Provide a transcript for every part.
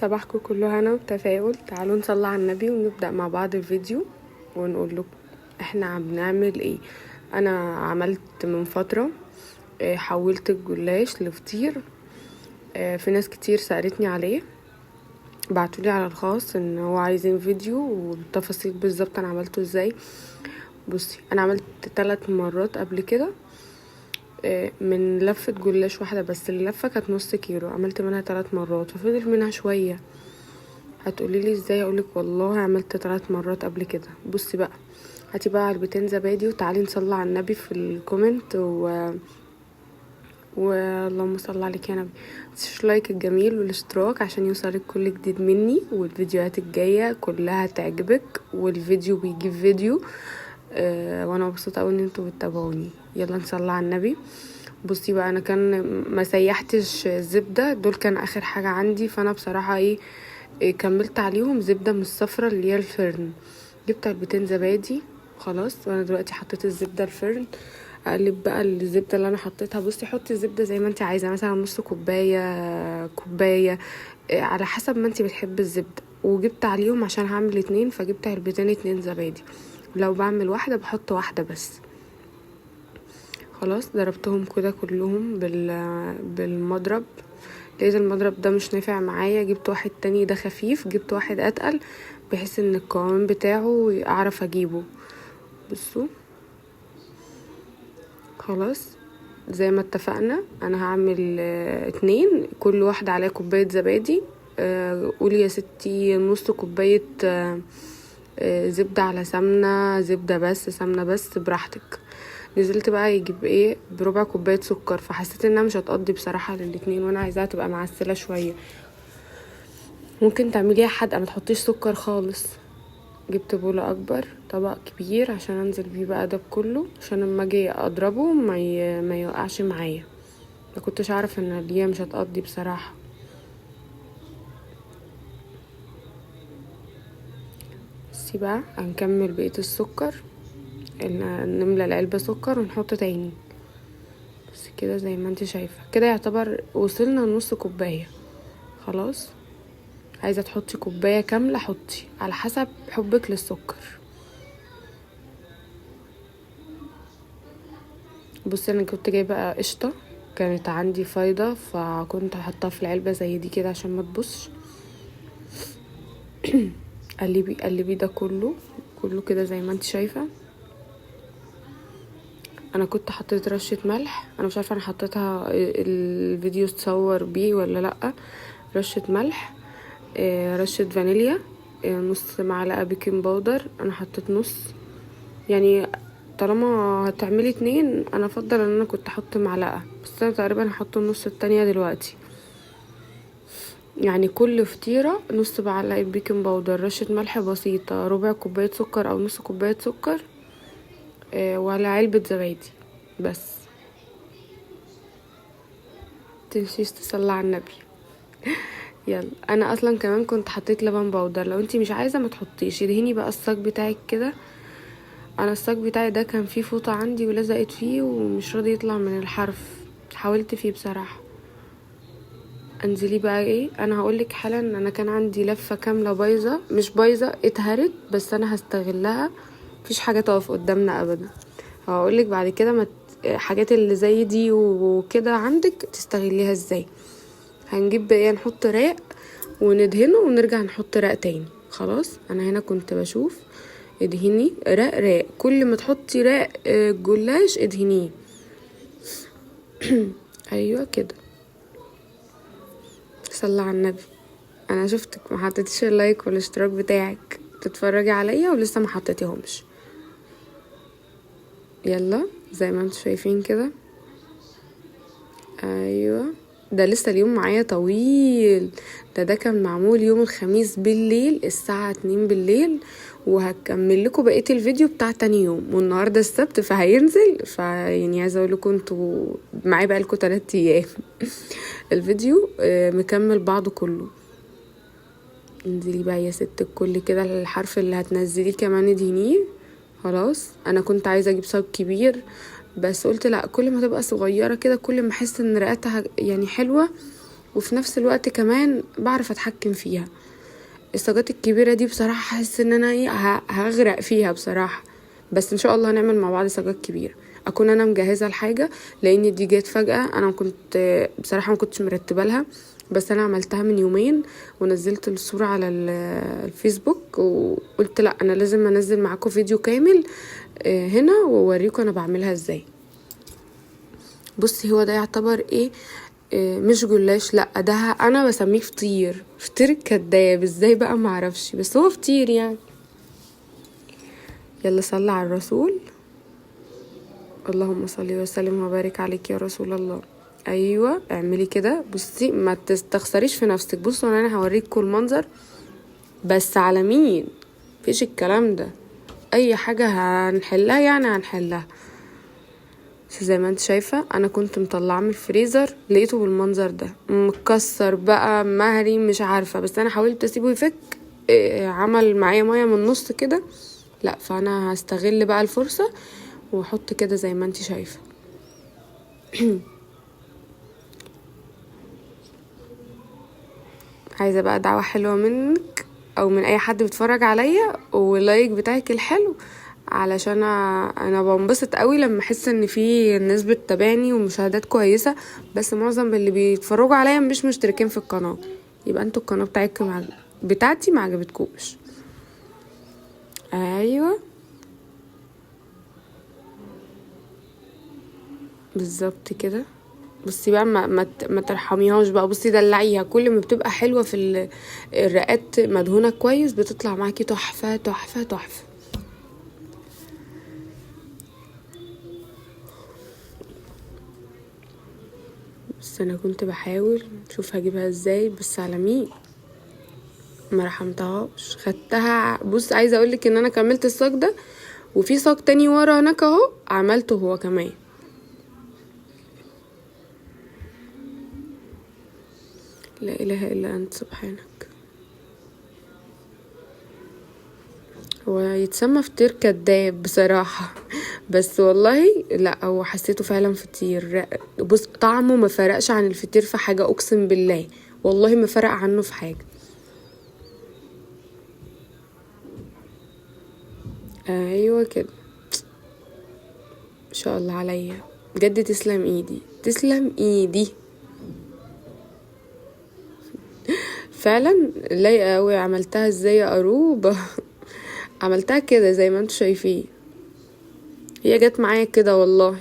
صباحكم كله هنا وتفاؤل. تعالوا نصلي على النبي ونبدأ مع بعض الفيديو ونقول لكم احنا بنعمل ايه. انا عملت من فترة حولت الجلاش لفطير. في ناس كتير سألتني عليه، بعتولي على الخاص ان هو عايزين فيديو والتفاصيل بالظبط انا عملته ازاي. بصي، انا عملت 3 مرات قبل كده من لفة جلاش واحدة بس. اللفة كانت نص كيلو، عملت منها 3 مرات ففضل منها شوية. هتقولي لي ازاي؟ اقولك والله عملت 3 مرات قبل كده. بصي بقى، هاتي بقى علبتين زبادي وتعالي نصلي على النبي في الكومنت اللهم صل عليك يا نبي. متنسيش اللايك الجميل والاشتراك عشان يوصلك كل جديد مني، والفيديوهات الجايه كلها تعجبك والفيديو بيجيب فيديو. وانا مبسوطه قوي ان انتوا بتتابعوني. يلا نصلي على النبي. بصي بقى، انا كان ما سيحتش زبده، دول كان اخر حاجه عندي، فانا بصراحه كملت عليهم زبده من الصفرة اللي هي الفرن. جبت علبتين زبادي خلاص، وانا دلوقتي حطيت الزبده الفرن. اقلب بقى الزبده اللي انا حطيتها. بصي، حطي الزبده زي ما انت عايزه، مثلا نص كوبايه على حسب ما انت بتحبي الزبده. وجبت عليهم عشان هعمل 2، فجبت علبتين 2 زبادي. لو بعمل واحده بحط واحده بس. خلاص ضربتهم كده كلهم بالمضرب. لقيت المضرب ده مش نافع معايا، جبت واحد تاني ده خفيف، جبت واحد اتقل بحيث ان القوام بتاعه اعرف اجيبه. بصوا خلاص زي ما اتفقنا، انا هعمل 2، كل واحدة عليها كوباية زبادي. قولي يا ستي نص كوباية زبدة على سمنة، زبدة بس، سمنة بس، براحتك. نزلت بقى يجيب بربع كوباية سكر، فحسيت انها مش هتقضي بصراحة للاتنين، وانا عايزاها تبقى معسلة شوية. ممكن تعمليها حادقة ما تحطيش سكر خالص. جبت بولة اكبر، طبق كبير عشان انزل بيه بقى ده كله، عشان لما اجي اضربه ما يوقعش معايا. ما كنتش اعرف ان اليوم مش هتقضي بصراحة. بس بقى هنكمل بقية السكر، نملى العلبة سكر ونحط تاني. بس كده زي ما انت شايفة كده يعتبر وصلنا لنص كوباية. خلاص، عايزة تحطي كوباية كاملة حطي على حسب حبك للسكر. بصي، انا كنت جايبة قشطة كانت عندي فايضة، فكنت هحطها في العلبة زي دي كده عشان ما تبصش. قلبي ده كله كده زي ما انت شايفة. انا كنت حطيت رشة ملح، انا مش عارفة انا حطيتها الفيديو اتصور بيه ولا لا. رشة ملح، رشة فانيليا، نص معلقة بيكنج باودر. انا حطيت نص، يعني طالما هتعملي 2 انا افضل ان انا كنت احط معلقة بس، انا تقريبا هحط النص التانية دلوقتي. يعني كل فطيرة نص معلقة بيكنج باودر، رشة ملح بسيطة، ربع كوباية سكر او نص كوباية سكر، ولا علبة زبادي بس. تنسيش تصلي على النبي. يلا، انا اصلا كمان كنت حطيت لبن بودر، لو انتي مش عايزه ما تحطيش. ادهني بقى الصاج بتاعك كده. انا الصاج بتاعي ده كان فيه فوطه عندي ولزقت فيه ومش راضي يطلع من الحرف، حاولت فيه بصراحه. انزلي بقى انا هقولك حالا ان انا كان عندي لفه كامله بايظه، مش بايظه اتهرت، بس انا هستغلها. مفيش حاجه تقف قدامنا ابدا. هقولك بعد كده حاجات اللي زي دي وكده عندك تستغليها ازاي. هنجيب بقى نحط راق وندهنه ونرجع نحط راق تاني. خلاص، انا هنا كنت بشوف ادهني راق كل ما تحطي راق جلاش ادهنيه. ايوه كده. صلى على النبي. انا شفتك ما حطيتيش اللايك والاشتراك بتاعك تتفرجي عليا ولسه ما حطيتيهمش. يلا زي ما انتم شايفين كده. ايوه، ده لسه اليوم معايا طويل. ده كان معمول يوم الخميس بالليل الساعة 2 بالليل، وهكمل لكم بقية الفيديو بتاع تاني يوم، والنهاردة السبت فهينزل. يعني عايزة اقول لكم انتوا معايا بقالكم 3 ايام. الفيديو مكمل بعضه كله. انزلي بقى يا ست الكل كده، الحرف اللي هتنزليه كمان ادهنيه. خلاص، انا كنت عايزه اجيب صاج كبير بس قلت لا، كل ما تبقى صغيره كده كل ما احس ان رقتها يعني حلوه وفي نفس الوقت كمان بعرف اتحكم فيها. الصاجات الكبيرة دي بصراحة حاسة ان انا هغرق فيها بصراحة، بس ان شاء الله هنعمل مع بعض صاجات كبيرة، اكون انا مجهزة الحاجة، لان دي جت فجأة. انا كنت بصراحة ما كنتش مرتبة لها، بس انا عملتها من يومين ونزلت الصورة على الفيسبوك، وقلت لا انا لازم انزل معاكم فيديو كامل هنا واوريكم انا بعملها ازاي. بصي هو ده يعتبر ايه، مش جلاش، لا ده انا بسميه فطير، فطير الكداب ازاي بقى معرفش، بس هو فطير يعني. يلا صلي على الرسول. اللهم صل وسلم وبارك عليك يا رسول الله. ايوه اعملي كده. بصي ما تستخسريش في نفسك. بصوا انا هوريكم المنظر، بس على مين؟ مفيش الكلام ده، اي حاجة هنحلها يعني هنحلها. زي ما انت شايفة انا كنت مطلعه من الفريزر لقيته بالمنظر ده مكسر بقى مهري مش عارفة، بس انا حاولت اسيبه يفك، عمل معايا مية من النص كده. لا فانا هستغل بقى الفرصة واحط كده زي ما انت شايفة. عايزة بقى دعوة حلوة منك او من اي حد بيتفرج عليا، واللايك بتاعك الحلو، علشان انا بنبسط قوي لما احس ان في ناس بتتابعني ومشاهدات كويسه، بس معظم اللي بيتفرجوا عليا مش مشتركين في القناه، يبقى انتوا القناه بتاعتي ما عجبتكوش. ايوه بالظبط كده. بصي بقى ما ترحميهاش بقى، بصي دلعيها، كل ما بتبقى حلوه في الرقات مدهونه كويس بتطلع معاكي تحفه تحفه تحفه. بس انا كنت بحاول اشوف هجيبها ازاي، بس على مين، ما رحمتهاش، خدتها. بص عايزه اقولك ان انا كملت الصاج ده، وفي صاج تاني ورا هناك اهو عملته هو كمان. لا اله الا انت سبحانك. هو يتسمى فطير كداب بصراحه، بس والله لا هو حسيته فعلا فطير. بص طعمه ما فرقش عن الفطير في حاجه، اقسم بالله والله ما فرق عنه في حاجه. ايوه كده، ما شاء الله عليا بجد، تسلم ايدي تسلم ايدي فعلا. لايقه قوي. عملتها ازاي يا قروبه؟ عملتها كده زي ما انتوا شايفين، هي جت معايا كده والله،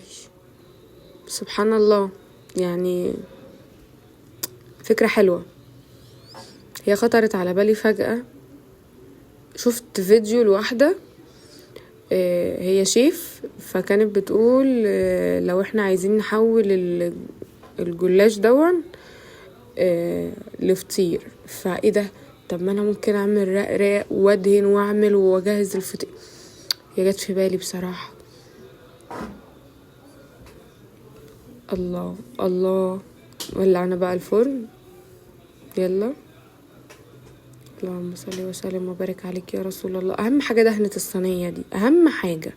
سبحان الله. يعني فكرة حلوة، هي خطرت على بالي فجأة. شفت فيديو لواحدة هي شيف، فكانت بتقول لو احنا عايزين نحول الجلاش دون لفطير، فايه ده، طب ما انا ممكن اعمل رق وادهن واعمل واجهز الفطير. هي جت في بالي بصراحة. الله الله، ولعنا بقى الفرن. يلا اللهم صل وسلم وبارك عليك يا رسول الله. اهم حاجه دهنه الصينيه دي اهم حاجه.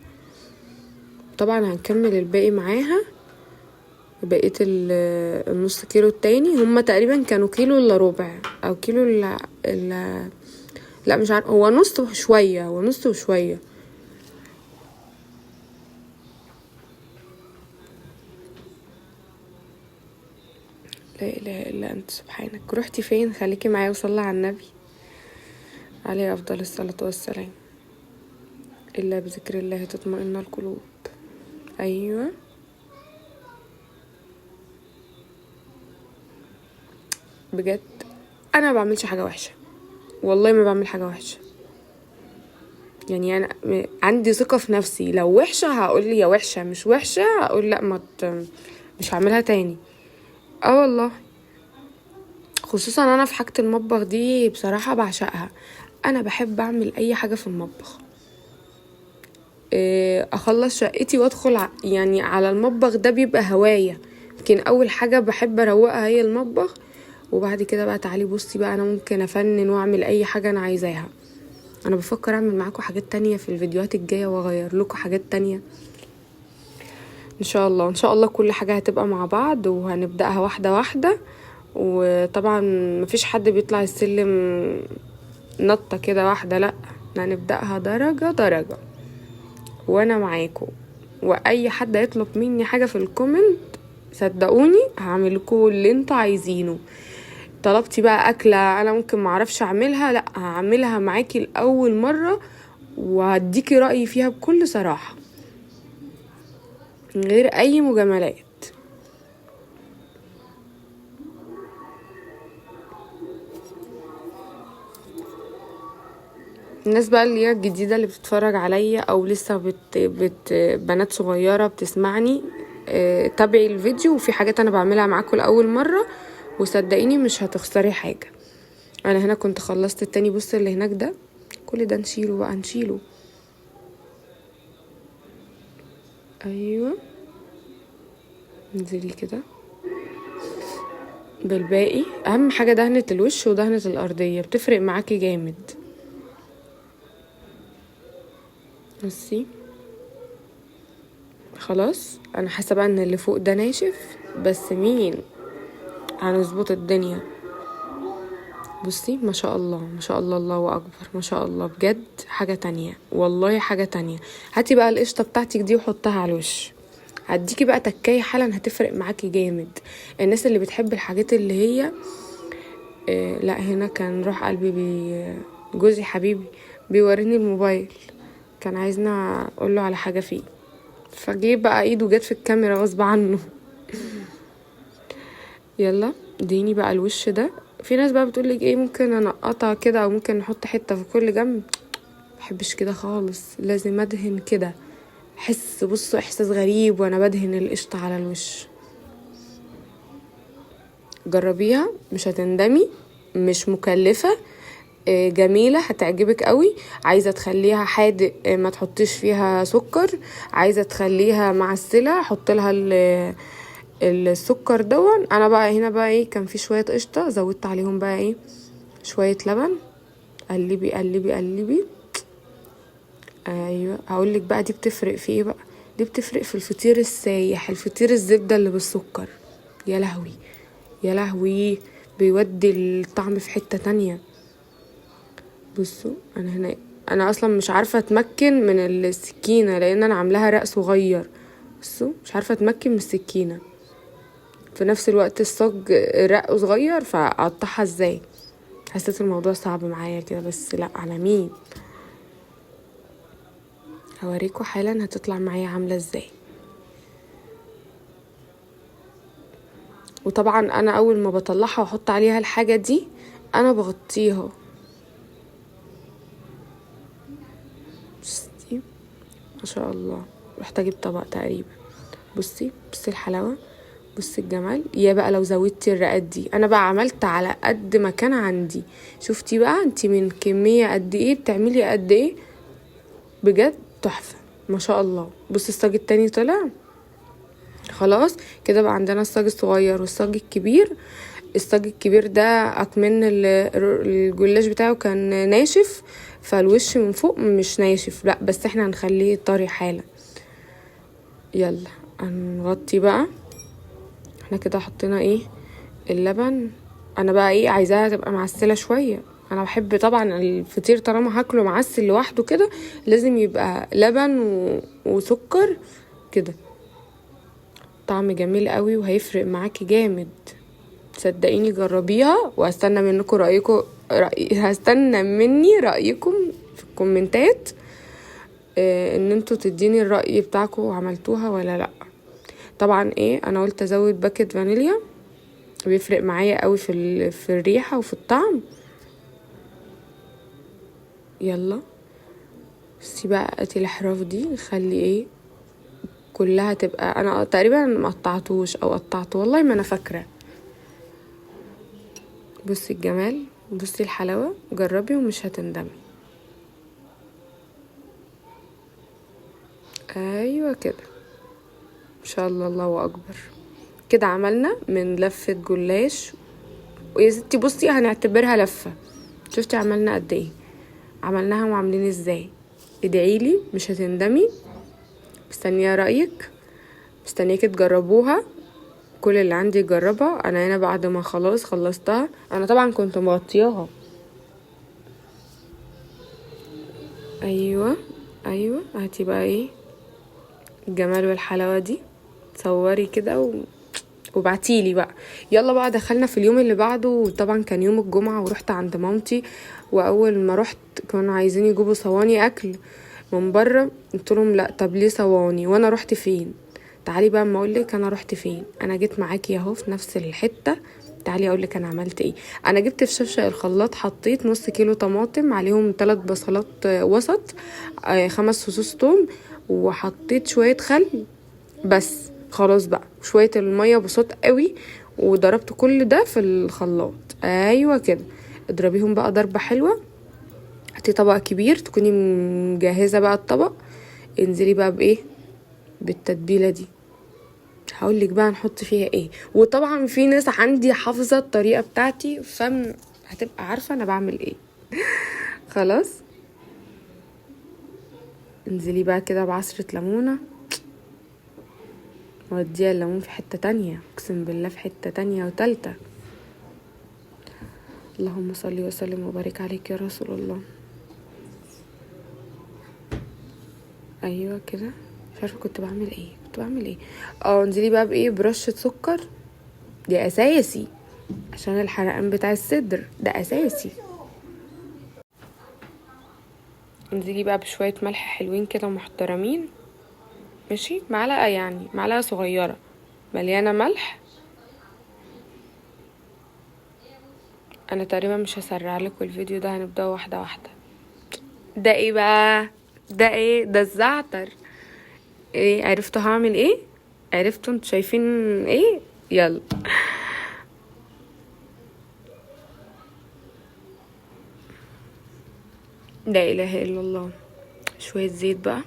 طبعا هنكمل الباقي معاها، بقيت النص كيلو التاني، هما تقريبا كانوا كيلو الا ربع او كيلو لا مش عارف، هو نص وشويه، هو نص وشويه. لا اله الا انت سبحانك. روحتي فين؟ خليكي معايا وصلي على النبي عليه افضل الصلاه والسلام. الا بذكر الله تطمئن القلوب. ايوه بجد انا ما بعملش حاجه وحشه، والله ما بعمل حاجه وحشه. يعني انا عندي ثقه في نفسي، لو وحشه هقول لي يا وحشه، مش وحشه هقول لا مش هعملها تاني. اه والله، خصوصا انا في حاجه المطبخ دي بصراحه بعشقها. انا بحب اعمل اي حاجه في المطبخ، اخلص شقتي وادخل يعني على المطبخ ده بيبقى هوايه. يمكن اول حاجه بحب اروقها هي المطبخ، وبعد كده بقى تعالي بصي بقى انا ممكن افنن واعمل اي حاجه انا عايزاها. انا بفكر اعمل معاكم حاجات تانية في الفيديوهات الجايه، واغير لكم حاجات تانية ان شاء الله. ان شاء الله كل حاجه هتبقى مع بعض، وهنبداها واحده واحده، وطبعا مفيش حد بيطلع السلم نطة كده واحدة، لا، هنبدأها درجة درجة وانا معاكم. واي حد يطلب مني حاجة في الكومنت صدقوني هعملكوا اللي انتوا عايزينه. طلبتي بقى اكلة انا ممكن معرفش اعملها، لا هعملها معاكي لأول مرة وهديكي رأيي فيها بكل صراحة من غير اي مجاملات. الناس بقى اللي هي الجديدة اللي بتتفرج عليا او لسه بنات صغيرة بتسمعني، تابعي الفيديو وفي حاجات انا بعملها معاكم لأول مرة وصدقيني مش هتخسري حاجة. انا هنا كنت خلصت التاني، بص اللي هناك ده كل ده نشيله بقى، نشيله. ايوه انزلي كده بالباقي. اهم حاجة دهنة الوش ودهنة الارضية بتفرق معاكي جامد. بصي خلاص انا حاسه بقى ان اللي فوق ده ناشف، بس مين هنظبط الدنيا. بصي ما شاء الله ما شاء الله الله اكبر ما شاء الله، بجد حاجه تانية والله حاجه تانية. هاتي بقى القشطه بتاعتك دي وحطها على الوش، هديكي بقى تكايه حالا هتفرق معاكي جامد. الناس اللي بتحب الحاجات اللي هي لا هنا كان روح قلبي جوزي حبيبي بيوريني الموبايل، كان عايزنا اقوله على حاجه فيه فجيب بقى ايده جت في الكاميرا غصب عنه. يلا اديني بقى الوش ده. في ناس بقى بتقولك ايه ممكن انقطها كده او ممكن نحط حته في كل جنب، محبش كده خالص، لازم ادهن كده. احس بصوا احساس غريب وانا بدهن القشطه على الوش. جربيها مش هتندمي، مش مكلفه، جميلة هتعجبك قوي. عايزة تخليها حادق ما تحطيش فيها سكر، عايزة تخليها معسلة حط لها السكر دون. انا بقى هنا بقى ايه كان في شوية قشطة زودت عليهم بقى ايه شوية لبن، قلبي قلبي قلبي. ايوه هقولك بقى دي بتفرق في ايه بقى، دي بتفرق في الفطير السايح، الفطير الزبدة اللي بالسكر. يا لهوي يا لهوي بيودي الطعم في حتة تانية. بصوا انا هنا انا اصلا مش عارفه اتمكن من السكينه لان انا عاملاها رق صغير. بصوا مش عارفه اتمكن من السكينه، في نفس الوقت الصاج رق صغير فاقطعها ازاي. حسيت الموضوع صعب معايا كده بس لا على مين، هوريكم حالا هتطلع معايا عامله ازاي. وطبعا انا اول ما بطلعها واحط عليها الحاجه دي انا بغطيها. بصي ما شاء الله رحت اجيب طبق تقريبا. بصي بصي الحلاوه بصي الجمال. يا بقى لو زودتي الرقات دي انا بقى عملت على قد ما كان عندي. شفتي بقى انتي من كميه قد ايه بتعملي قد ايه، بجد تحفه ما شاء الله. بصي الصاج التاني طلع خلاص كده بقى عندنا الصاج الصغير والصاج الكبير. الصاج الكبير ده اكمن الجلاش بتاعه كان ناشف فالوش من فوق مش ناشف، لا بس احنا هنخليه طري حالا. يلا هنغطي بقى. احنا كده حطينا ايه اللبن. انا بقى ايه عايزاها تبقى معسله شويه، انا بحب طبعا الفطير طالما هاكله معسل لوحده كده لازم يبقى لبن وسكر كده، طعم جميل قوي وهيفرق معاكي جامد. صدقيني جربيها وهستنى منكم رايكم هستنى مني رايكم في الكومنتات ان انتوا تديني الرأي بتاعكم عملتوها ولا لا. طبعا ايه انا قلت ازود باكت فانيليا بيفرق معايا قوي في الريحه وفي الطعم. يلا بصي بقى الاحراف دي نخلي ايه كلها تبقى، انا تقريبا ما قطعتوش او قطعته والله ما انا فاكره. بصي الجمال بصي الحلاوه، جربي ومش هتندمي. ايوه كده ان شاء الله الله اكبر. كده عملنا من لفه جلاش ويا ستي بصي هنعتبرها لفه. شفتي عملنا قد ايه، عملناها وعاملين ازاي. ادعيلي مش هتندمي. مستنيه رايك، مستنياكي تجربوها كل اللي عندي جربها. انا هنا بعد ما خلاص خلصتها، انا طبعا كنت مغطياها. ايوه ايوه، هاتي بقى ايه الجمال والحلاوه دي، صوري كده وبعتيلي بقى. يلا بقى دخلنا في اليوم اللي بعده، وطبعا كان يوم الجمعة، ورحت عند مامتي. واول ما رحت كانوا عايزين يجيبوا صواني اكل من بره، قلت لهم لا، طب ليه صواني وانا رحت فين؟ تعالي بقى اما اقولك انا رحت فين. انا جيت معاكي اهو في نفس الحته، تعالي اقولك انا عملت ايه. انا جبت في شفشق الخلاط، حطيت نص كيلو طماطم، عليهم 3 بصلات وسط، 5 فصوص توم، وحطيت شويه خل بس. خلاص بقى شويه الميه بصوت قوي، وضربت كل ده في الخلاط. ايوه كده، اضربيهم بقى ضربه حلوه. هاتي طبق كبير تكوني مجهزه بقى الطبق، انزلي بقى بايه، بالتتبيله دي. هقولك بقى نحط فيها ايه. وطبعا في ناس عندي حافظه الطريقه بتاعتي، هتبقى عارفه انا بعمل ايه. خلاص، انزلي بقى كده بعصره ليمونه، وديها الليمون في حته تانية، اقسم بالله في حته تانية وتالتة. اللهم صل وسلم وبارك عليك يا رسول الله. ايوه كده، مش عارفه كنت بعمل ايه. انزلي بقى بايه، برشه سكر، دي اساسي عشان الحرقان بتاع الصدر، ده اساسي. انزلي بقى بشويه ملح حلوين كده محترمين، ماشي، معلقه يعني معلقه صغيره مليانه ملح. انا تقريبا مش هسرع لكم الفيديو ده، هنبدا واحده واحده. ده ايه بقى، ده ايه، ده الزعتر. ايه، عرفتوا هعمل ايه؟ عرفتوا انتوا شايفين ايه؟ يلا. لا اله الا الله. شويه زيت بقى،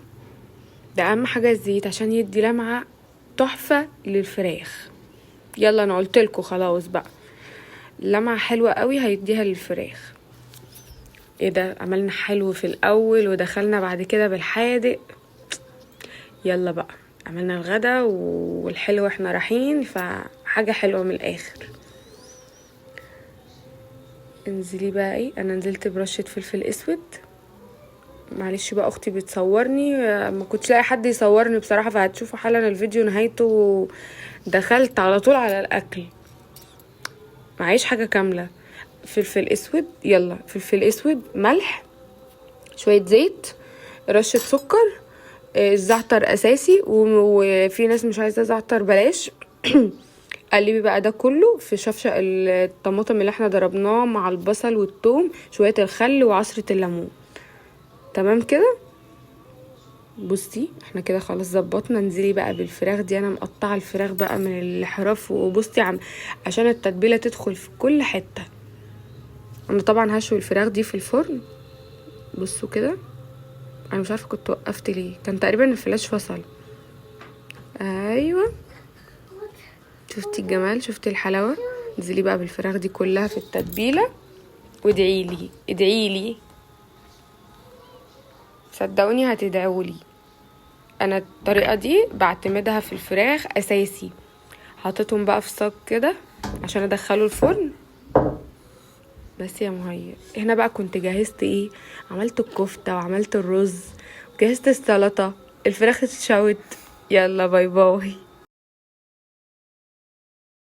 ده اهم حاجه الزيت عشان يدي لمعه تحفه للفراخ. يلا انا قلتلكوا خلاص بقى، لمعه حلوه قوي هيديها للفراخ. ايه ده، عملنا حلو في الاول ودخلنا بعد كده بالحادق. يلا بقى، عملنا الغدا والحلو احنا رايحين، فحاجه حلوه من الاخر. انزلي بقى ايه، انا نزلت برشه فلفل اسود. معلش بقى اختي بتصورني، ما كنتش لاقي حد يصورني بصراحه، فهتشوفوا حالا الفيديو نهايته. دخلت على طول على الاكل، معيش حاجه كامله. فلفل اسود، يلا فلفل اسود، ملح، شويه زيت، رشه سكر، الزعتر اساسي، وفي ناس مش عايزه زعتر بلاش. قلبي بقى ده كله في شفشق الطماطم اللي احنا ضربناه مع البصل والثوم، شويه الخل وعصره الليمون. تمام كده. بصي احنا كده خلاص ظبطنا. انزلي بقى بالفراخ دي، انا مقطعه الفراخ بقى من الحراف، وبصي عشان التتبيله تدخل في كل حته. انا طبعا هشوي الفراخ دي في الفرن. بصوا كده، انا مش عارفه كنت وقفت ليه، كان تقريبا الفلاش فصل. ايوه، شفتي الجمال، شفتي الحلاوه. انزلي بقى بالفراخ دي كلها في التتبيله، وادعيلي ادعيلي، صدقوني هتدعولي. انا الطريقه دي بعتمدها في الفراخ اساسي. حطيتهم بقى في صاج كده عشان ادخله الفرن. بس يا مهير، هنا بقى كنت جهزت ايه، عملت الكفته وعملت الرز وجهزت السلطه، الفراخ اتشوت. يلا باي باي.